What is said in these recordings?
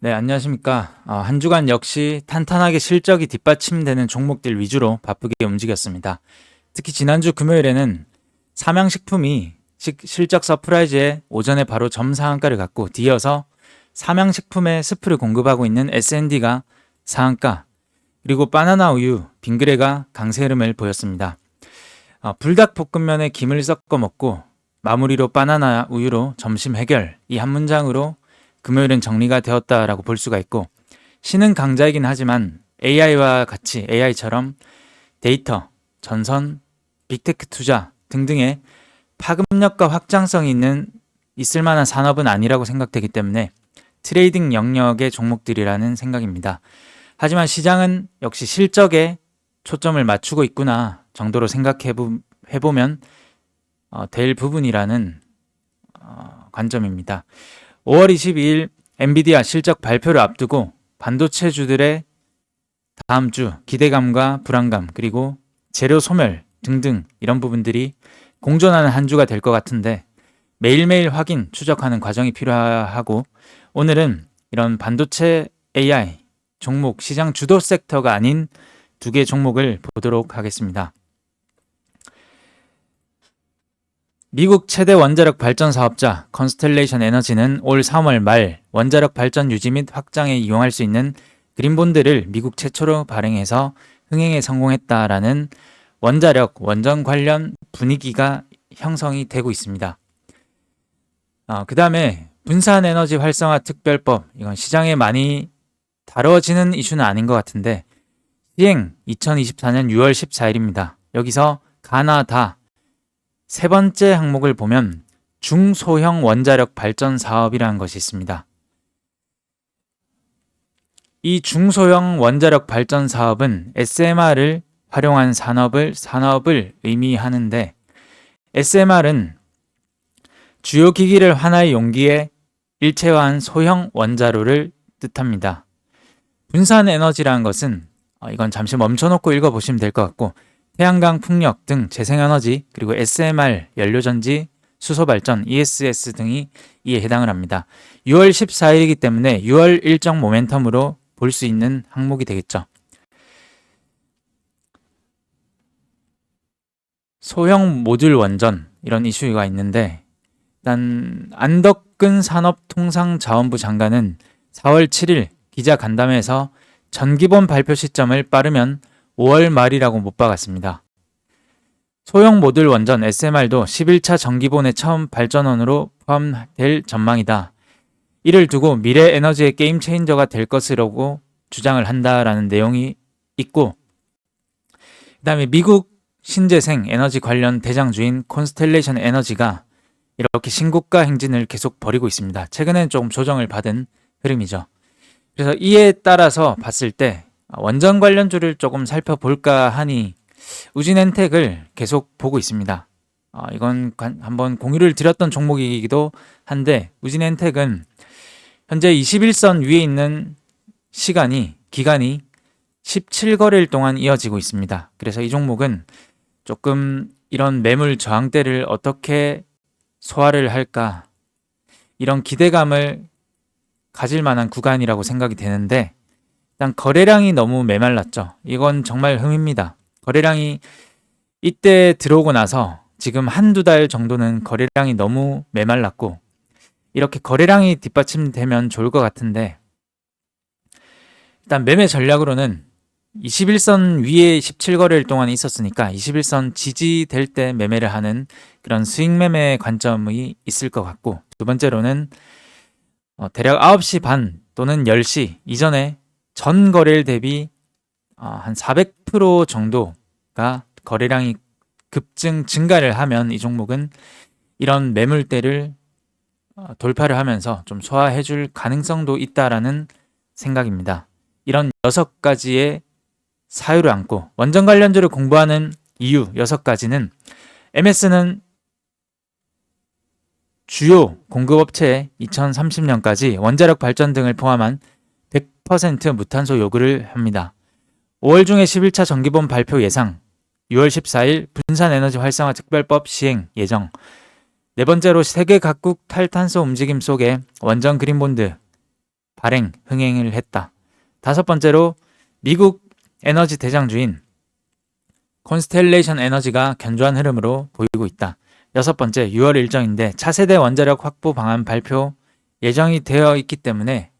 네, 안녕하십니까. 한 주간 역시 탄탄하게 실적이 뒷받침되는 종목들 위주로 바쁘게 움직였습니다. 특히 지난주 금요일에는 삼양식품이 실적 서프라이즈에 오전에 바로 점상한가를 갖고 뒤이어서 삼양식품에 스프를 공급하고 있는 S&D가 상한가, 그리고 바나나 우유, 빙그레가 강세 흐름을 보였습니다. 불닭볶음면에 김을 섞어 먹고 마무리로 바나나 우유로 점심 해결, 이 한 문장으로 금요일은 정리가 되었다라고 볼 수가 있고, 신은 강자이긴 하지만 AI와 같이 AI처럼 데이터, 전선, 빅테크 투자 등등의 파급력과 확장성이 있을 만한 산업은 아니라고 생각되기 때문에 트레이딩 영역의 종목들이라는 생각입니다. 하지만 시장은 역시 실적에 초점을 맞추고 있구나 정도로 생각해보면 될 부분이라는 관점입니다. 5월 22일 엔비디아 실적 발표를 앞두고 반도체주들의 다음 주 기대감과 불안감, 그리고 재료 소멸 등등 이런 부분들이 공존하는 한 주가 될 것 같은데, 매일매일 확인, 추적하는 과정이 필요하고, 오늘은 이런 반도체 AI 종목, 시장 주도 섹터가 아닌 두 개 종목을 보도록 하겠습니다. 미국 최대 원자력 발전 사업자 컨스텔레이션 에너지는 올 3월 말 원자력 발전 유지 및 확장에 이용할 수 있는 그린본드를 미국 최초로 발행해서 흥행에 성공했다라는 원자력, 원전 관련 분위기가 형성이 되고 있습니다. 그 다음에 분산에너지 활성화 특별법, 이건 시장에 많이 다뤄지는 이슈는 아닌 것 같은데, 시행 2024년 6월 14일입니다. 여기서 가나다 세 번째 항목을 보면 중소형 원자력 발전 사업이라는 것이 있습니다. 이 중소형 원자력 발전 사업은 SMR을 활용한 산업을 의미하는데, SMR은 주요 기기를 하나의 용기에 일체화한 소형 원자로를 뜻합니다. 분산 에너지라는 것은 이건 잠시 멈춰놓고 읽어보시면 될 것 같고, 태양광, 풍력 등 재생에너지, 그리고 SMR, 연료전지, 수소발전, ESS 등이 이에 해당을 합니다. 6월 14일이기 때문에 6월 일정 모멘텀으로 볼 수 있는 항목이 되겠죠. 소형 모듈 원전, 이런 이슈가 있는데, 일단 안덕근 산업통상자원부 장관은 4월 7일 기자 간담회에서 전기본 발표 시점을 빠르면 5월 말이라고 못 박았습니다. 소형 모듈 원전 SMR도 11차 전기본의 처음 발전원으로 포함될 전망이다. 이를 두고 미래 에너지의 게임 체인저가 될 것이라고 주장을 한다라는 내용이 있고, 그 다음에 미국 신재생 에너지 관련 대장주인 콘스텔레이션 에너지가 이렇게 신고가 행진을 계속 벌이고 있습니다. 최근엔 조금 조정을 받은 흐름이죠. 그래서 이에 따라서 봤을 때 원전 관련주를 조금 살펴볼까 하니 우진엔텍을 계속 보고 있습니다. 이건 한번 공유를 드렸던 종목이기도 한데, 우진엔텍은 현재 21선 위에 있는 기간이 17거래일 동안 이어지고 있습니다. 그래서 이 종목은 조금 이런 매물 저항대를 어떻게 소화를 할까, 이런 기대감을 가질 만한 구간이라고 생각이 되는데, 일단 거래량이 너무 메말랐죠. 이건 정말 흠입니다. 거래량이 이때 들어오고 나서 지금 한두 달 정도는 거래량이 너무 메말랐고, 이렇게 거래량이 뒷받침되면 좋을 것 같은데, 일단 매매 전략으로는 21선 위에 17거래일 동안 있었으니까 21선 지지될 때 매매를 하는 그런 스윙 매매 관점이 있을 것 같고, 두 번째로는 대략 9시 반 또는 10시 이전에 전 거래일 대비 한 400% 정도가 거래량이 증가를 하면 이 종목은 이런 매물대를 돌파를 하면서 좀 소화해 줄 가능성도 있다라는 생각입니다. 이런 6가지의 사유를 안고 원전 관련주를 공부하는 이유 6가지는, MS는 주요 공급업체에 2030년까지 원자력 발전 등을 포함한 100% 무탄소 요구를 합니다. 5월 중에 11차 전기본 발표 예상, 6월 14일 분산에너지 활성화 특별법 시행 예정. 네 번째로 세계 각국 탈탄소 움직임 속에 원전 그린본드 흥행을 했다. 다섯 번째로 미국 에너지 대장주인 콘스텔레이션 에너지가 견조한 흐름으로 보이고 있다. 여섯 번째, 6월 일정인데 차세대 원자력 확보 방안 발표 예정이 되어 있기 때문에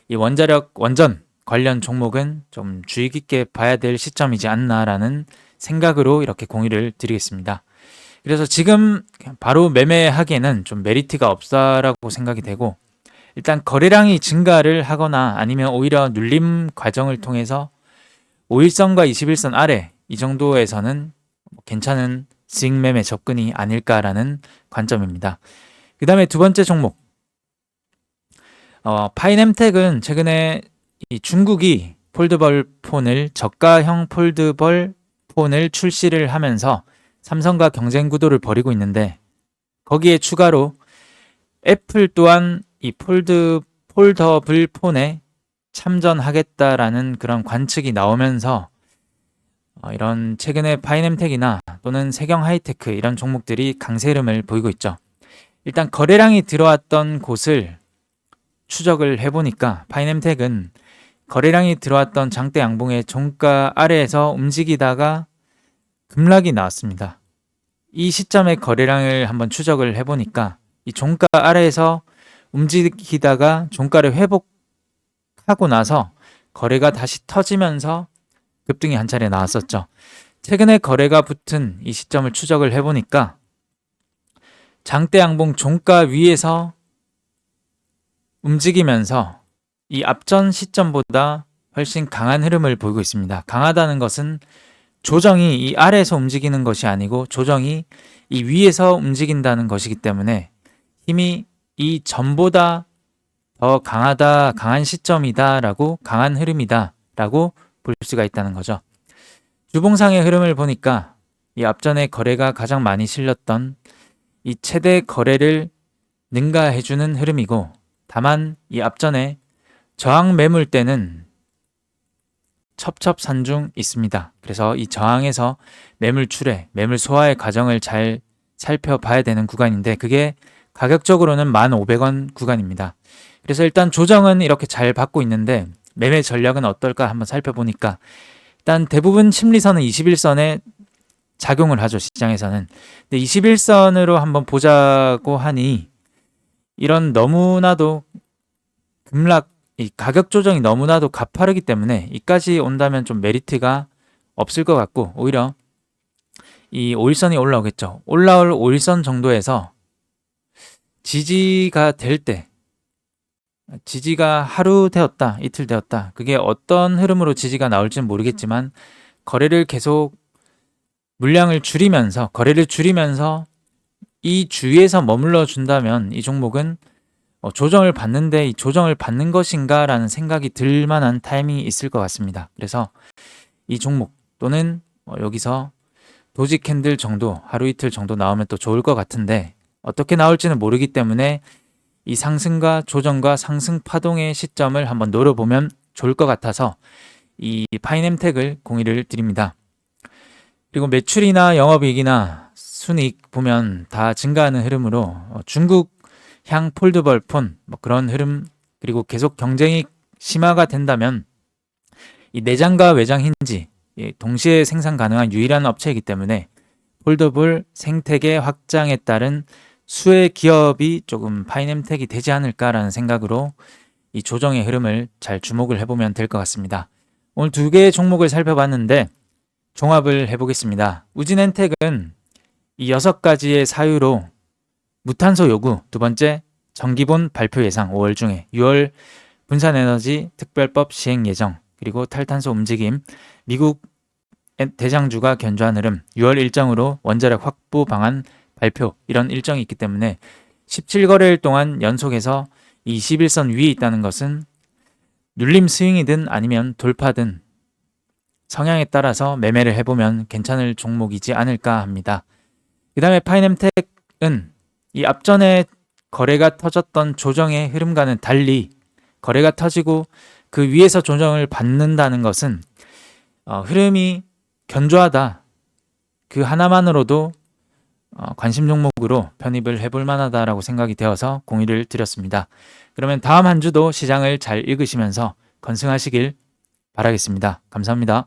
이 원전 관련 종목은 좀 주의 깊게 봐야 될 시점이지 않나라는 생각으로 이렇게 공유를 드리겠습니다. 그래서 지금 바로 매매하기에는 좀 메리트가 없다라고 생각이 되고, 일단 거래량이 증가를 하거나 아니면 오히려 눌림 과정을 통해서 5일선과 21선 아래 이 정도에서는 괜찮은 스윙 매매 접근이 아닐까라는 관점입니다. 그 다음에 두 번째 종목, 파이넴텍은 최근에 이 중국이 폴더블 폰을 저가형 폴더블 폰을 출시를 하면서 삼성과 경쟁 구도를 벌이고 있는데, 거기에 추가로 애플 또한 이 폴더블 폰에 참전하겠다라는 그런 관측이 나오면서 이런 최근에 파이넴텍이나 또는 세경 하이테크 이런 종목들이 강세 흐름을 보이고 있죠. 일단 거래량이 들어왔던 곳을 추적을 해보니까 파이넴텍은 거래량이 들어왔던 장대 양봉의 종가 아래에서 움직이다가 급락이 나왔습니다. 이 시점의 거래량을 한번 추적을 해보니까 이 종가 아래에서 움직이다가 종가를 회복하고 나서 거래가 다시 터지면서 급등이 한 차례 나왔었죠. 최근에 거래가 붙은 이 시점을 추적을 해보니까 장대 양봉 종가 위에서 움직이면서 이 앞전 시점보다 훨씬 강한 흐름을 보이고 있습니다. 강하다는 것은 조정이 이 아래에서 움직이는 것이 아니고 조정이 이 위에서 움직인다는 것이기 때문에 힘이 이 전보다 더 강한 시점이다라고, 강한 흐름이다라고 볼 수가 있다는 거죠. 주봉상의 흐름을 보니까 이 앞전에 거래가 가장 많이 실렸던 이 최대 거래를 능가해주는 흐름이고, 다만 이 앞전에 저항 매물 때는 첩첩산중 있습니다. 그래서 이 저항에서 매물 출회, 매물 소화의 과정을 잘 살펴봐야 되는 구간인데, 그게 가격적으로는 1,500원 구간입니다. 그래서 일단 조정은 이렇게 잘 받고 있는데 매매 전략은 어떨까 한번 살펴보니까, 일단 대부분 심리선은 21선에 작용을 하죠, 시장에서는. 근데 21선으로 한번 보자고 하니 이런 너무나도 급락, 이 가격 조정이 너무나도 가파르기 때문에 이까지 온다면 좀 메리트가 없을 것 같고, 오히려 이 5일선이 올라오겠죠. 올라올 5일선 정도에서 지지가 될 때, 지지가 하루 되었다, 이틀 되었다, 그게 어떤 흐름으로 지지가 나올지는 모르겠지만 거래를 계속 거래를 줄이면서 이 주위에서 머물러 준다면 이 종목은 조정을 받는데 이 조정을 받는 것인가 라는 생각이 들 만한 타이밍이 있을 것 같습니다. 그래서 이 종목 또는 여기서 도지 캔들 정도, 하루 이틀 정도 나오면 또 좋을 것 같은데, 어떻게 나올지는 모르기 때문에 이 상승과 조정과 상승 파동의 시점을 한번 노려보면 좋을 것 같아서 이 파이넴텍을 공유를 드립니다. 그리고 매출이나 영업이익이나 순이익 보면 다 증가하는 흐름으로 중국향 폴더블 폰 그런 흐름, 그리고 계속 경쟁이 심화가 된다면 이 내장과 외장 힌지 동시에 생산 가능한 유일한 업체이기 때문에 폴더블 생태계 확장에 따른 수혜 기업이 조금 파이넴텍이 되지 않을까라는 생각으로 이 조정의 흐름을 잘 주목을 해보면 될 것 같습니다. 오늘 두 개의 종목을 살펴봤는데 종합을 해보겠습니다. 우진엔텍은 이 6가지의 사유로 무탄소 요구, 두 번째 정기본 발표 예상 5월 중에, 6월 분산에너지 특별법 시행 예정, 그리고 탈탄소 움직임, 미국 대장주가 견조한 흐름, 6월 일정으로 원자력 확보 방안 발표, 이런 일정이 있기 때문에 17거래일 동안 연속해서 21선 위에 있다는 것은 눌림 스윙이든 아니면 돌파든 성향에 따라서 매매를 해보면 괜찮을 종목이지 않을까 합니다. 그 다음에 파이넴텍은 이 앞전에 거래가 터졌던 조정의 흐름과는 달리 거래가 터지고 그 위에서 조정을 받는다는 것은 흐름이 견조하다, 그 하나만으로도 관심 종목으로 편입을 해볼 만하다라고 생각이 되어서 공유를 드렸습니다. 그러면 다음 한 주도 시장을 잘 읽으시면서 건승하시길 바라겠습니다. 감사합니다.